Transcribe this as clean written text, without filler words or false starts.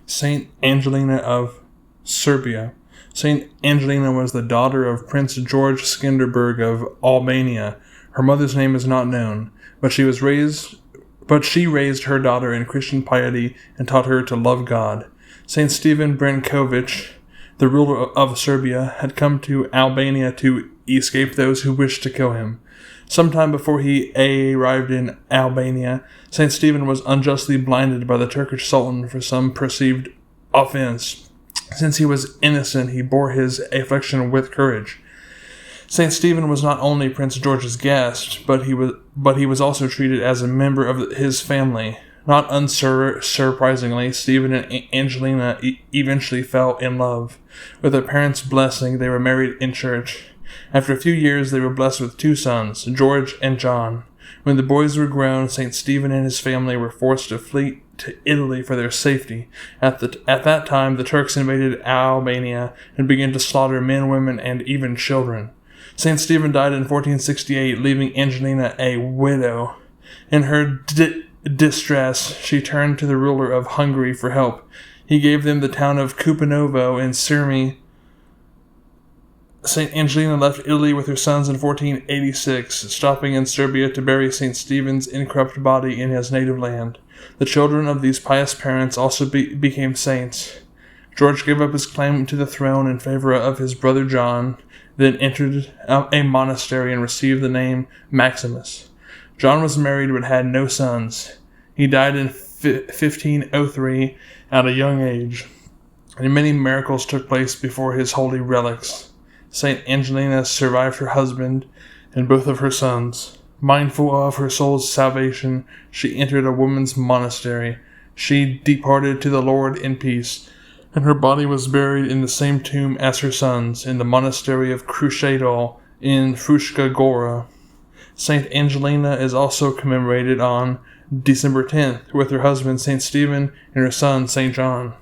Saint Angelina of Serbia. Saint Angelina was the daughter of Prince George Skinderberg of Albania. Her mother's name is not known, but she raised her daughter in Christian piety and taught her to love God. Saint Stephen Brankovic, the ruler of Serbia, had come to Albania to escape those who wished to kill him. Sometime before he arrived in Albania, Saint Stephen was unjustly blinded by the Turkish Sultan for some perceived offense. Since he was innocent, he bore his affliction with courage. Saint Stephen was not only Prince George's guest, but he was also treated as a member of his family. Not unsurprisingly, Stephen and Angelina eventually fell in love. With their parents' blessing, they were married in church. After a few years, they were blessed with 2 sons, George and John. When the boys were grown, Saint Stephen and his family were forced to flee to Italy for their safety. At that time, the Turks invaded Albania and began to slaughter men, women, and even children. Saint Stephen died in 1468, leaving Angelina a widow. In her distress, she turned to the ruler of Hungary for help. He gave them the town of Kupanovo in Sirmi. Saint Angelina left Italy with her sons in 1486, stopping in Serbia to bury Saint Stephen's incorrupt body in his native land. The children of these pious parents also became saints. George gave up his claim to the throne in favor of his brother John, then entered a monastery and received the name Maximus. John was married but had no sons. He died in 1503 at a young age, and many miracles took place before his holy relics. Saint Angelina survived her husband and both of her sons. Mindful of her soul's salvation, she entered a woman's monastery. She departed to the Lord in peace, and her body was buried in the same tomb as her sons, in the monastery of Krušedol in Fruška Gora. Saint Angelina is also commemorated on December 10th with her husband Saint Stephen and her son Saint John.